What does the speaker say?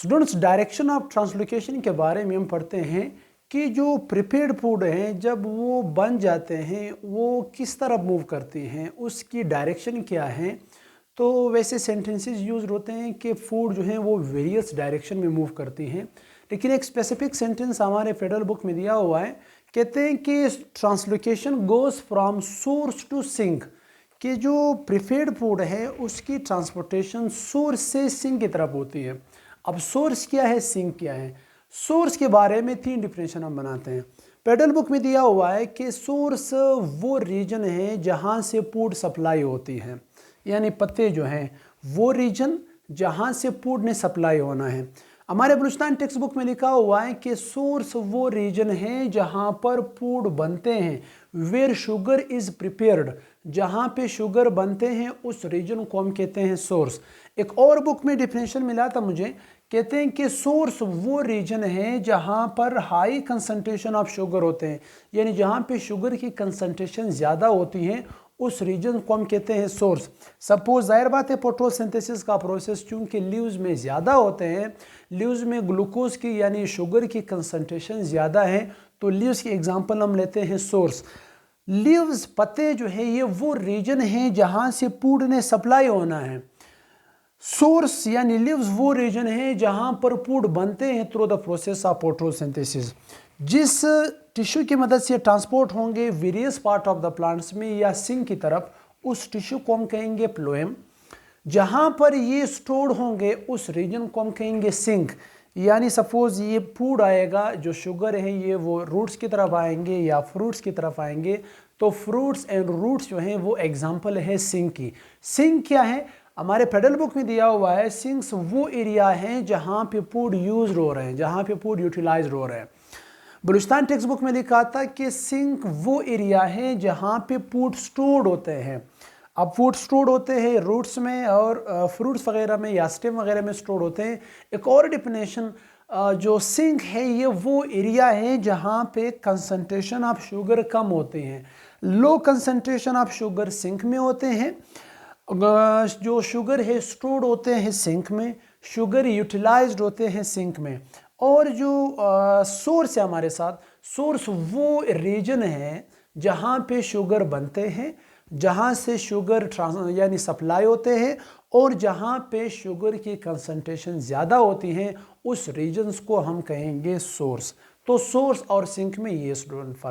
Students, direction of translocation के बारे में हम पढ़ते हैं कि जो प्रिपेयर्ड फूड हैं जब वो बन जाते हैं वो किस तरफ मूव करती हैं, उसकी डायरेक्शन क्या है। तो वैसे सेंटेंसेस यूज होते हैं कि फूड जो है वो वेरियस डायरेक्शन में मूव करती हैं, लेकिन एक स्पेसिफिक सेंटेंस हमारे फेडरल बुक में दिया हुआ है। कहते हैं कि translocation goes from source to sink, कि जो प्रिपेयर्ड फूड है उसकी ट्रांसपोर्टेशन सोर्स से सिंक की तरफ होती है। अब सोर्स क्या है, सिंक क्या है। सोर्स के बारे में 3 डिफिनेशन हम बनाते हैं। पेडल बुक में दिया हुआ है कि सोर्स वो रीजन है जहां से फूड सप्लाई होती है, यानी पत्ते जो हैं वो रीजन जहां से फूड ने सप्लाई होना है। हमारे बलूचिस्तान टेक्स्ट बुक में लिखा हुआ है कि सोर्स वो रीजन है जहां पर फूड बनते हैं, वेयर शुगर इज प्रिपेयर्ड, जहां पे शुगर बनते हैं उस रीजन को हम कहते हैं सोर्स। एक और बुक में डिफिनेशन मिला था मुझे, कहते हैं कि सोर्स वो रीजन है जहां पर हाई कंसंट्रेशन ऑफ शुगर होते हैं, यानी जहां पे शुगर की कंसंट्रेशन ज़्यादा होती है उस रीजन को हम कहते हैं सोर्स। सपोज जाहिर बात है फोटोसिंथेसिस का प्रोसेस चूंकि लीव्स में ज़्यादा होते हैं, लीव्स में ग्लूकोज की यानी शुगर की कंसंट्रेशन ज़्यादा है, तो लीव्स की एग्जांपल हम लेते हैं सोर्स। लीव्स पत्ते जो है ये वो रीजन है जहां से फूड ने सप्लाई होना है। सोर्स यानी लीव्स वो रीजन है जहां पर फूड बनते हैं through the process of photosynthesis. जिस टिश्यू की मदद से ट्रांसपोर्ट होंगे various part of the plants में या सिंक की तरफ, उस टिश्यू को हम कहेंगे फ्लोएम। जहां पर ये स्टोर्ड होंगे उस रीजन को हम कहेंगे सिंक। यानी सपोज ये फूड आएगा, जो शुगर है ये वो रूट्स की तरफ आएंगे या फ्रूट्स की तरफ आएंगे, तो फ्रूट्स एंड रूट्स जो हैं वो एग्जांपल है सिंक की। सिंक क्या है, हमारे फेडरल बुक में दिया हुआ है सिंक्स वो एरिया हैं जहां पे फूड यूज हो रहे हैं, जहां पे फूड यूटिलाइज हो रहे हैं। बलूचिस्तान टेक्स्ट बुक में लिखा था कि सिंक वो एरिया है जहां पे फूड स्टोर्ड होते हैं। अब फूड स्टोर्ड होते हैं रूट्स में और फ्रूट्स वगैरह में या स्टेम वगैरह में स्टोर्ड होते हैं। एक और डिफिनेशन, जो सिंक है ये वो एरिया है जहां पे कंसंट्रेशन ऑफ शुगर कम होते हैं। Low concentration of sugar sink में होते हैं, जो शुगर है स्टोर्ड होते हैं सिंक में, शुगर यूटिलाइज्ड होते हैं सिंक में। और जो सोर्स है हमारे साथ, सोर्स वो रीजन है जहां पे शुगर बनते हैं, जहां से शुगर यानी सप्लाई होते हैं, और जहां पे शुगर की कंसंट्रेशन ज़्यादा होती है उस रीजन्स को हम कहेंगे सोर्स। तो सोर्स और सिंक में ये स्टूडेंट फर्क